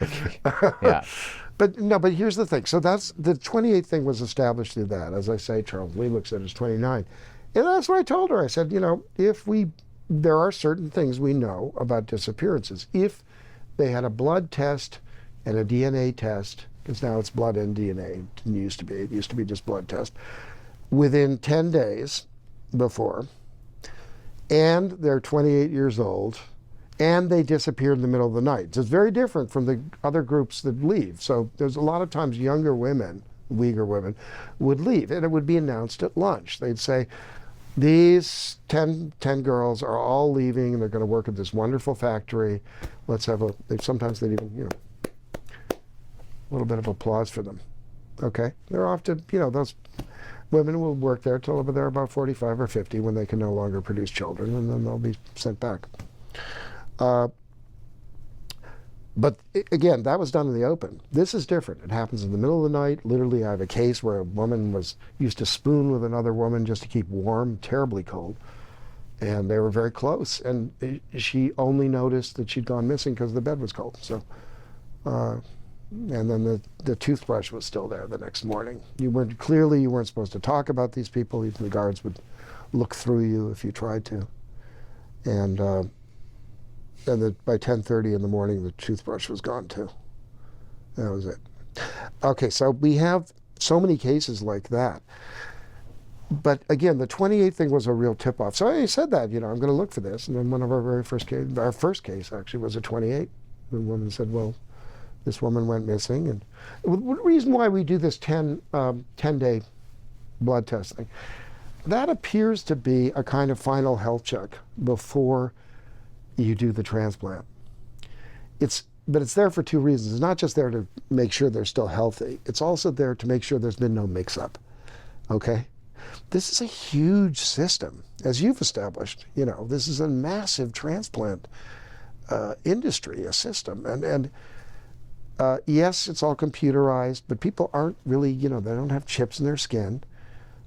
Speaker 2: Yeah.
Speaker 1: But no, but here's the thing. So that's the 28 thing was established through that. As I say, Charles Lee looks at it as 29. And that's what I told her. I said, there are certain things we know about disappearances. If they had a blood test and a DNA test, because now it's blood and DNA, it used to be just blood test, within 10 days before, and they're 28 years old, and they disappeared in the middle of the night. So it's very different from the other groups that leave. So there's a lot of times younger women, Uyghur women, would leave, and it would be announced at lunch. They'd say, these 10 girls are all leaving, and they're going to work at this wonderful factory. Let's have sometimes they'd even, a little bit of applause for them. Okay? They're off to, those women will work there till they're about 45 or 50 when they can no longer produce children, and then they'll be sent back. But again, that was done in the open. This is different. It happens in the middle of the night. Literally, I have a case where a woman used to spoon with another woman just to keep warm, terribly cold. And they were very close. And she only noticed that she'd gone missing because the bed was cold. So, and then the toothbrush was still there the next morning. You weren't supposed to talk about these people. Even the guards would look through you if you tried to. And by 10:30 in the morning, the toothbrush was gone too. That was it. Okay, so we have so many cases like that. But again, the 28 thing was a real tip-off. So I said that, I'm going to look for this. And then one of our first case actually was a 28. The woman said, well, this woman went missing. And the reason why we do this 10-day blood testing, that appears to be a kind of final health check before you do the transplant. But it's there for two reasons. It's not just there to make sure they're still healthy. It's also there to make sure there's been no mix-up. Okay? This is a huge system, as you've established. This is a massive transplant industry, a system. And yes, it's all computerized, but people aren't really, they don't have chips in their skin.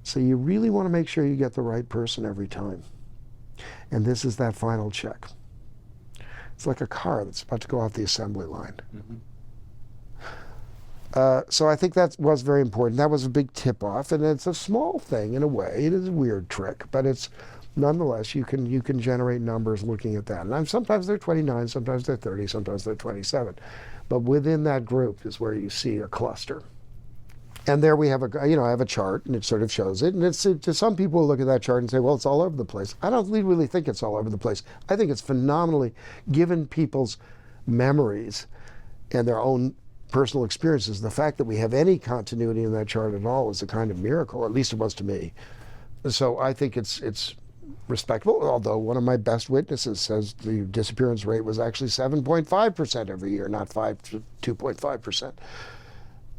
Speaker 1: So you really want to make sure you get the right person every time. And this is that final check. It's like a car that's about to go off the assembly line. Mm-hmm. So I think that was very important. That was a big tip-off, and it's a small thing in a way. It is a weird trick, but it's nonetheless, you can generate numbers looking at that. And sometimes they're 29, sometimes they're 30, sometimes they're 27. But within that group is where you see a cluster. And there we have I have a chart, and it sort of shows it. And it's to some people who look at that chart and say, well, it's all over the place. I don't really think it's all over the place. I think it's phenomenally, given people's memories and their own personal experiences, the fact that we have any continuity in that chart at all is a kind of miracle. At least it was to me. So I think it's respectable, although one of my best witnesses says the disappearance rate was actually 7.5% every year, not 2.5%.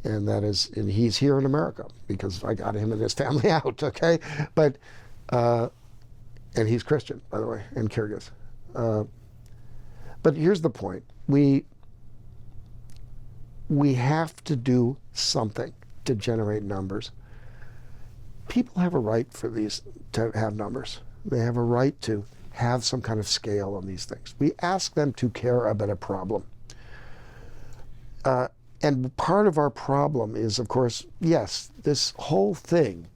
Speaker 1: And he's here in America because I got him and his family out, okay? But, and he's Christian, by the way, and Kyrgyz. But here's the point. We have to do something to generate numbers. People have a right for these to have numbers. They have a right to have some kind of scale on these things. We ask them to care about a problem. And part of our problem is, of course, yes, this whole thing,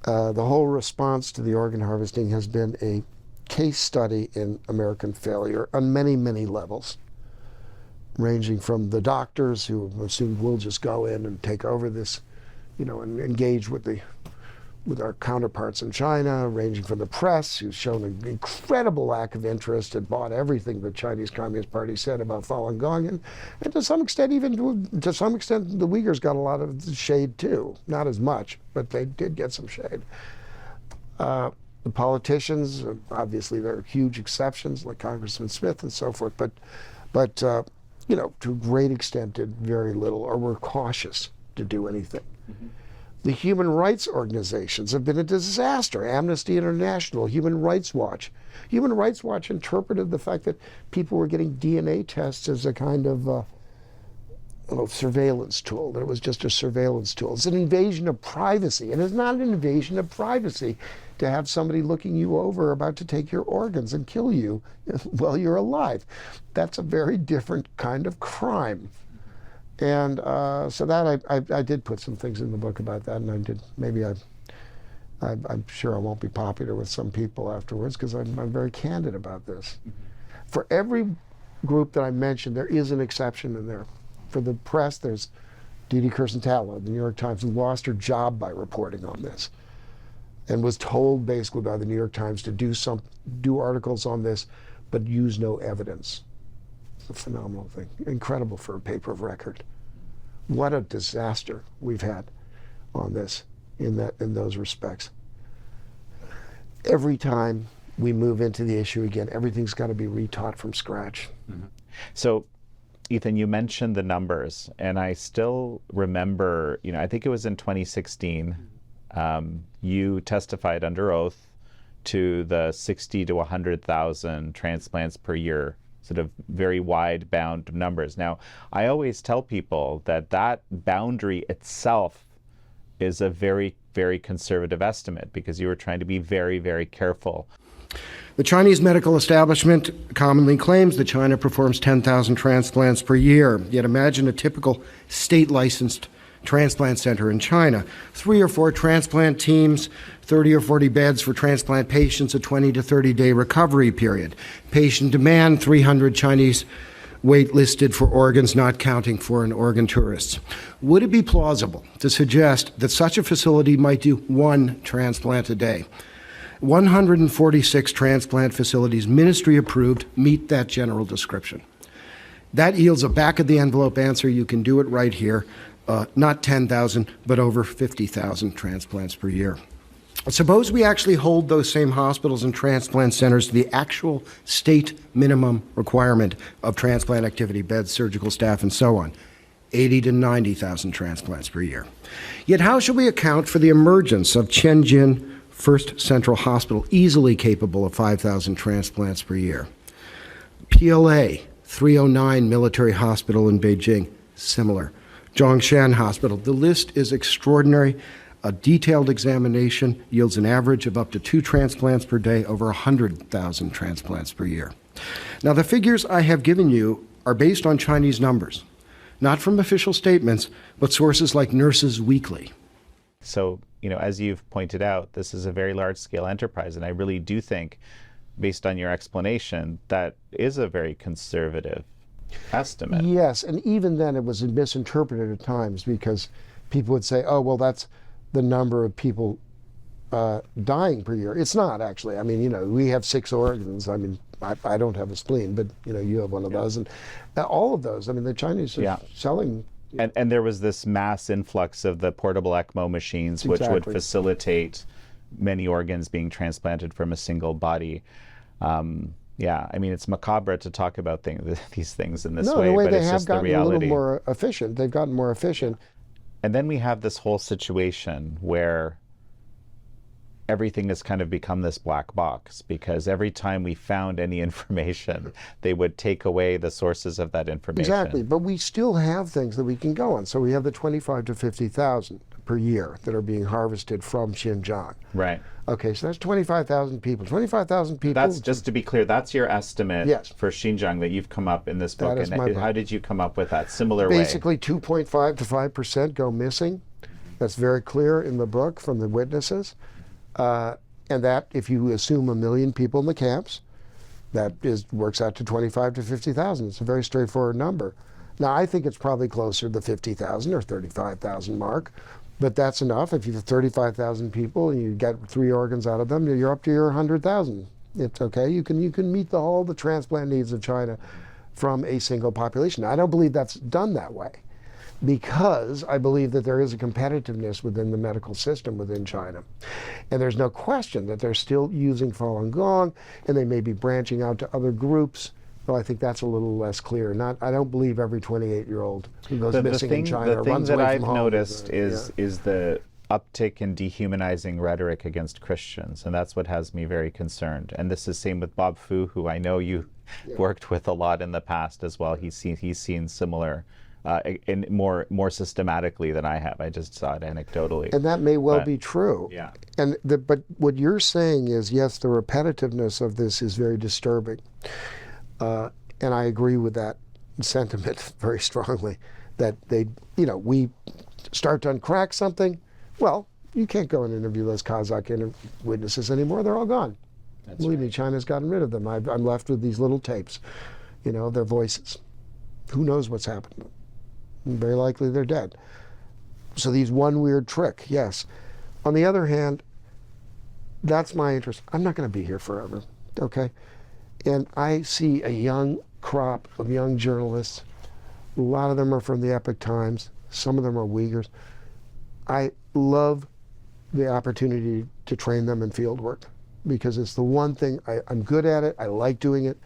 Speaker 1: the whole response to the organ harvesting has been a case study in American failure on many, many levels, ranging from the doctors who assumed we'll just go in and take over this, and engage with our counterparts in China, ranging from the press, who's shown an incredible lack of interest and bought everything the Chinese Communist Party said about Falun Gong, and to some extent, the Uyghurs got a lot of shade too. Not as much, but they did get some shade. The politicians, obviously, there are huge exceptions, like Congressman Smith and so forth, but to a great extent, did very little or were cautious to do anything. Mm-hmm. The human rights organizations have been a disaster. Amnesty International, Human Rights Watch. Human Rights Watch interpreted the fact that people were getting DNA tests as a kind of surveillance tool, that it was just a surveillance tool. It's an invasion of privacy, and it's not an invasion of privacy to have somebody looking you over about to take your organs and kill you while you're alive. That's a very different kind of crime. And so that I did put some things in the book about that, and I did, maybe I'm sure I won't be popular with some people afterwards because I'm very candid about this. For every group that I mentioned, there is an exception in there. For the press, there's Didi Kirsentala, the New York Times, who lost her job by reporting on this and was told basically by the New York Times to do articles on this, but use no evidence. It's a phenomenal thing. Incredible for a paper of record. What a disaster we've had on this in those respects. Every time we move into the issue again, everything's got to be retaught from scratch.
Speaker 2: Mm-hmm. So, Ethan, you mentioned the numbers, and I still remember, I think it was in 2016, you testified under oath to the 60 to 100,000 transplants per year, sort of very wide bound numbers. Now, I always tell people that that boundary itself is a very, very conservative estimate because you were trying to be very, very careful.
Speaker 1: The Chinese medical establishment commonly claims that China performs 10,000 transplants per year. Yet imagine a typical state-licensed transplant center in China. 3 or 4 transplant teams, 30 or 40 beds for transplant patients, a 20 to 30-day recovery period. Patient demand, 300 Chinese wait-listed for organs, not counting foreign organ tourists. Would it be plausible to suggest that such a facility might do 1 transplant a day? 146 transplant facilities, ministry approved, meet that general description. That yields a back-of-the-envelope answer. You can do it right here. Not 10,000, but over 50,000 transplants per year. Suppose we actually hold those same hospitals and transplant centers to the actual state minimum requirement of transplant activity, beds, surgical staff, and so on. 80 to 90,000 transplants per year. Yet how should we account for the emergence of Tianjin First Central Hospital, easily capable of 5,000 transplants per year? PLA 309 Military Hospital in Beijing, similar. Zhongshan Hospital. The list is extraordinary. A detailed examination yields an average of up to 2 transplants per day, over 100,000 transplants per year. Now, the figures I have given you are based on Chinese numbers, not from official statements, but sources like Nurses Weekly.
Speaker 2: So, as you've pointed out, this is a very large-scale enterprise, and I really do think, based on your explanation, that is a very conservative estimate.
Speaker 1: Yes, and even then it was misinterpreted at times because people would say, oh, well, that's the number of people dying per year. It's not, actually. I mean, we have 6 organs. I mean, I don't have a spleen, but, you have one of those. And all of those, the Chinese are selling.
Speaker 2: And there was this mass influx of the portable ECMO machines, which would facilitate many organs being transplanted from a single body. It's macabre to talk about these things in this way, but it's just the reality.
Speaker 1: They have gotten a little more efficient. They've gotten more efficient.
Speaker 2: And then we have this whole situation where everything has kind of become this black box, because every time we found any information, they would take away the sources of that information.
Speaker 1: Exactly, but we still have things that we can go on. So we have the 25 to 50,000 per year that are being harvested from Xinjiang.
Speaker 2: Right.
Speaker 1: Okay, so that's 25,000 people. 25,000 people.
Speaker 2: That's, just to be clear, that's your estimate for Xinjiang that you've come up in this book. And how did you come up with that? Similar way?
Speaker 1: Basically, 2.5 to 5% go missing. That's very clear in the book from the witnesses. And that, if you assume 1 million people in the camps, that works out to 25 to 50,000. It's a very straightforward number. Now, I think it's probably closer to the 50,000 or 35,000 mark, but that's enough. If you have 35,000 people and you get 3 organs out of them, you're up to your 100,000. It's okay. You can meet all the transplant needs of China from a single population. I don't believe that's done that way, because I believe that there is a competitiveness within the medical system within China. And there's no question that they're still using Falun Gong, and they may be branching out to other groups. Well, I think that's a little less clear. I don't believe every 28-year-old who goes missing in China runs away from home.
Speaker 2: The thing that I've noticed is the uptick in dehumanizing rhetoric against Christians, and that's what has me very concerned. And this is same with Bob Fu, who I know you worked with a lot in the past as well. He's seen similar, in more systematically than I have. I just saw it anecdotally.
Speaker 1: And that may well be true.
Speaker 2: Yeah.
Speaker 1: But what you're saying is, yes, the repetitiveness of this is very disturbing. And I agree with that sentiment very strongly, that we start to uncrack something. Well, you can't go and interview those Kazakh witnesses anymore. They're all gone. Believe me, China's gotten rid of them. I'm left with these little tapes, their voices. Who knows what's happened? Very likely they're dead. So these one weird trick, yes. On the other hand, that's my interest. I'm not going to be here forever, okay? And I see a young crop of young journalists. A lot of them are from the Epoch Times. Some of them are Uyghurs. I love the opportunity to train them in field work, because it's the one thing I'm good at it. I like doing it.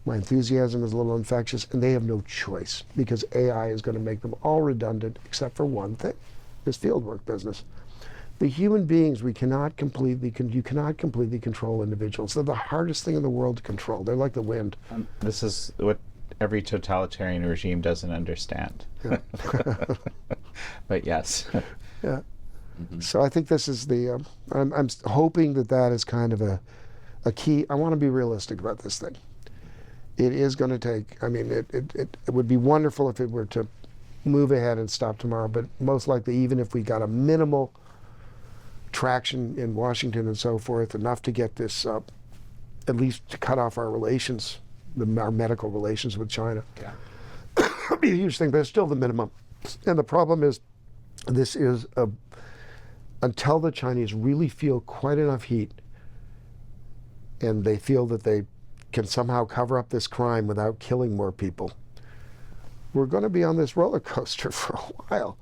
Speaker 1: My enthusiasm is a little infectious, and they have no choice, because AI is going to make them all redundant except for one thing, this fieldwork business. The human beings, you cannot completely control individuals. They're the hardest thing in the world to control. They're like the wind.
Speaker 2: This is what every totalitarian regime doesn't understand.
Speaker 1: Yeah.
Speaker 2: But yes.
Speaker 1: Yeah. Mm-hmm. So I think this is I'm hoping that is kind of a key. I want to be realistic about this thing. It is going to take, it would be wonderful if it were to move ahead and stop tomorrow, but most likely, even if we got a minimal traction in Washington and so forth, enough to get this up, at least to cut off our relations, our medical relations with China.
Speaker 2: Yeah.
Speaker 1: It'd be a huge thing, but it's still the minimum. And the problem is, this is until the Chinese really feel quite enough heat, and they feel that they can somehow cover up this crime without killing more people, we're going to be on this roller coaster for a while.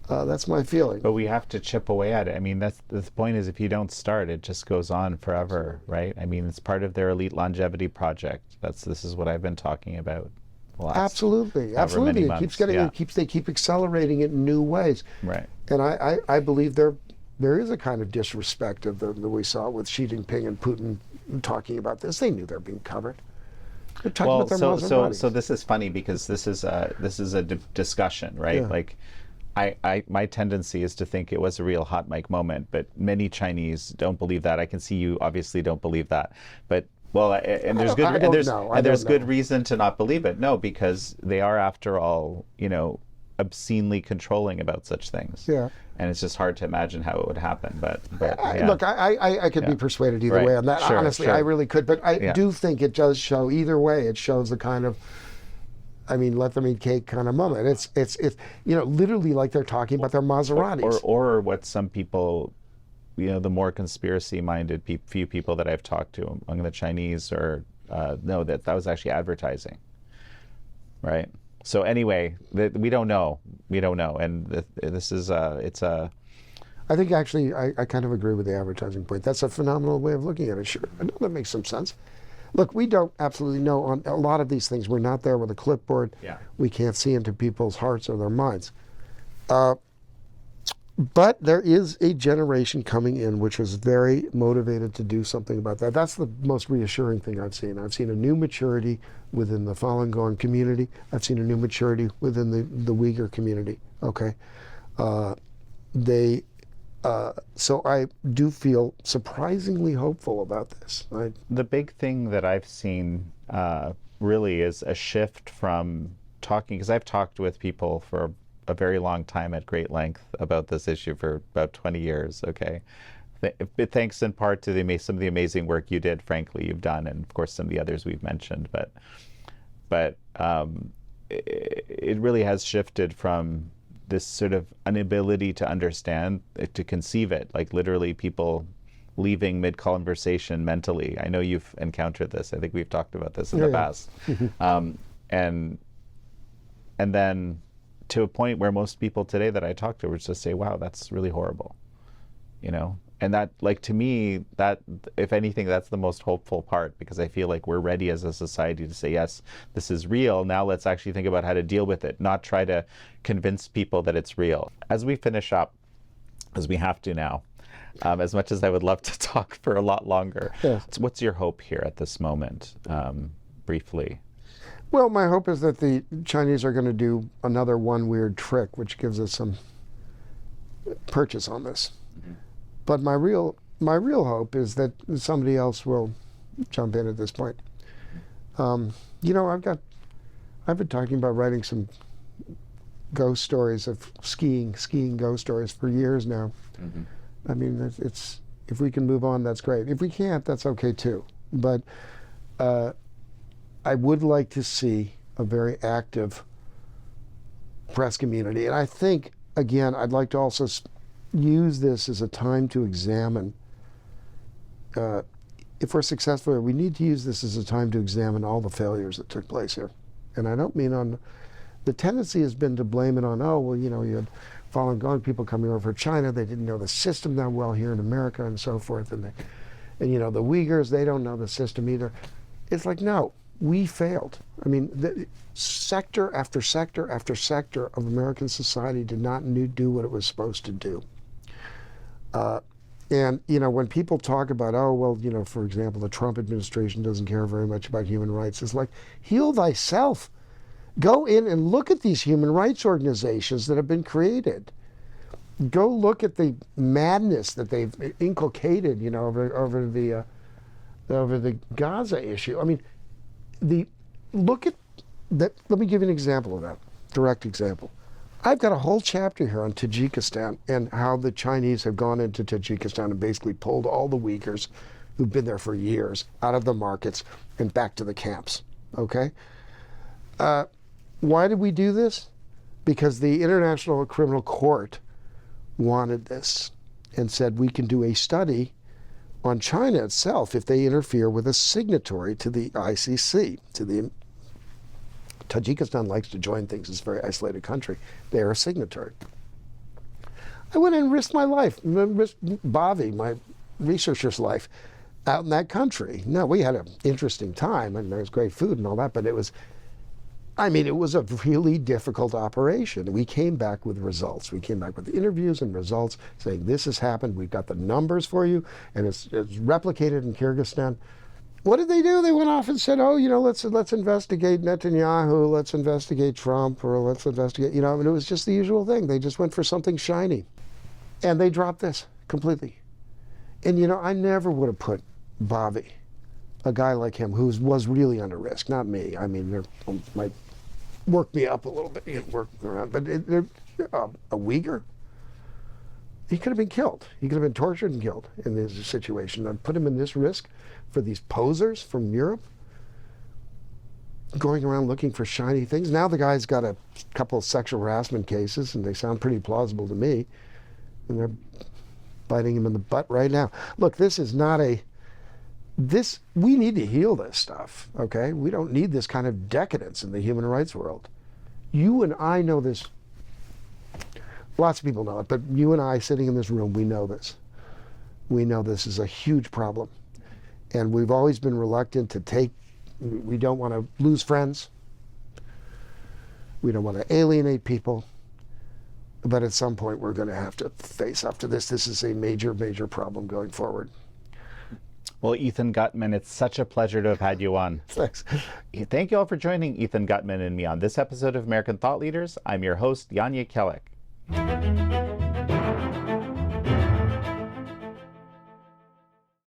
Speaker 1: That's my feeling.
Speaker 2: But we have to chip away at it. That's the point. Is if you don't start, it just goes on forever, right? It's part of their elite longevity project. This is what I've been talking about.
Speaker 1: Absolutely. It keeps getting. They keep accelerating it in new ways.
Speaker 2: Right.
Speaker 1: And I believe there is a kind of disrespect of that we saw with Xi Jinping and Putin talking about this. They knew they're being covered. They're talking about their Maseratis.
Speaker 2: So this is funny, because this is a discussion, right?
Speaker 1: Yeah.
Speaker 2: Like, my tendency is to think it was a real hot mic moment, but many Chinese don't believe that. I can see you obviously don't believe that, but there's good reason to not believe it. No, because they are, after all, obscenely controlling about such things.
Speaker 1: Yeah.
Speaker 2: And it's just hard to imagine how it would happen. But
Speaker 1: look, I could be persuaded either way on that.
Speaker 2: Sure,
Speaker 1: honestly,
Speaker 2: sure.
Speaker 1: I really could. But I do think it does show either way. It shows the kind of, let them eat cake kind of moment. It's literally like they're talking about their Maseratis.
Speaker 2: Or what some people, the more conspiracy-minded few people that I've talked to among the Chinese know that was actually advertising, right? So anyway, we don't know, and this is I
Speaker 1: think actually I kind of agree with the advertising point. That's a phenomenal way of looking at it. Sure, I know that makes some sense. Look, we don't absolutely know on a lot of these things. We're not there with a clipboard.
Speaker 2: Yeah.
Speaker 1: We can't see into people's hearts or their minds. But there is a generation coming in which is very motivated to do something about that. That's the most reassuring thing I've seen. I've seen a new maturity within the Falun Gong community. I've seen a new maturity within the Uyghur community. Okay, so I do feel surprisingly hopeful about this.
Speaker 2: The big thing that I've seen really is a shift from talking, because I've talked with people for a very long time at great length about this issue for about 20 years, okay? Thanks in part to some of the amazing work you did, frankly, you've done, and of course some of the others we've mentioned, but it really has shifted from this sort of inability to understand, to conceive it, like literally people leaving mid-conversation mentally. I know you've encountered this. I think we've talked about this in the past. And then to a point where most people today that I talk to would just say, wow, that's really horrible, And that, to me, that, if anything, that's the most hopeful part, because I feel like we're ready as a society to say, yes, this is real. Now let's actually think about how to deal with it, not try to convince people that it's real. As we finish up, Because we have to now. As much as I would love to talk for a lot longer.
Speaker 1: Yes.
Speaker 2: So what's your hope here at this moment, briefly?
Speaker 1: Well, my hope is that the Chinese are going to do another one weird trick, which gives us some purchase on this. Mm-hmm. But my real hope is that somebody else will jump in at this point. You know, I've been talking about writing some ghost stories of skiing ghost stories for years now. Mm-hmm. I mean, it's if we can move on, that's great. If we can't, that's okay too. But I would like to see a very active press community. And I think, again, I'd like to also use this as a time to examine, if we're successful, we need to use this as a time to examine all the failures that took place here. And I don't mean on, the tendency has been to blame it on, oh, well, you know, you had Falun Gong people coming over from China, they didn't know the system that well here in America and so forth. And you know, the Uyghurs, they don't know the system either. It's like, no, we failed. I mean, sector after sector after sector of American society did not do what it was supposed to do. And, you know, when people talk about, oh, well, you know, for example, the Trump administration doesn't care very much about human rights, it's like, heal thyself. Go in and look at these human rights organizations that have been created. Go look at the madness that they've inculcated, you know, over the Gaza issue. I mean, look at that. Let me give you an example of that, direct example. I've got a whole chapter here on Tajikistan and how the Chinese have gone into Tajikistan and basically pulled all the Uyghurs who've been there for years out of the markets and back to the camps, okay? Why did we do this? Because the International Criminal Court wanted this and said we can do a study on China itself if they interfere with a signatory to the ICC, to the Tajikistan likes to join things. It's a very isolated country. They are a signatory. I went and risked my life, risked Bobby, my researcher's life, out in that country. Now, we had an interesting time, and there was great food and all that, but it was a really difficult operation. We came back with results. We came back with interviews and results saying this has happened, we've got the numbers for you, and it's replicated in Kyrgyzstan. What did they do? They went off and said, oh, you know, let's investigate Netanyahu, let's investigate Trump, or let's investigate, you know, and it was just the usual thing. They just went for something shiny. And they dropped this completely. And, you know, I never would have put Bobby, a guy like him who was really under risk, not me. I mean, they might work me up a little bit, you know, work around, but a Uyghur, he could have been killed. He could have been tortured and killed in this situation. I'd put him in this risk for these posers from Europe going around looking for shiny things. Now the guy's got a couple of sexual harassment cases, and they sound pretty plausible to me, and they're biting him in the butt right now. Look, this is not we need to heal this stuff, okay? We don't need this kind of decadence in the human rights world. You and I know this. Lots of people know it, but you and I sitting in this room, we know this. We know this is a huge problem. And we've always been reluctant to we don't want to lose friends. We don't want to alienate people. But at some point, we're going to have to face up to this. This is a major, major problem going forward.
Speaker 2: Well, Ethan Gutmann, it's such a pleasure to have had you on.
Speaker 1: Thanks.
Speaker 2: Thank you all for joining Ethan Gutmann and me on this episode of American Thought Leaders. I'm your host, Yanya Kellick.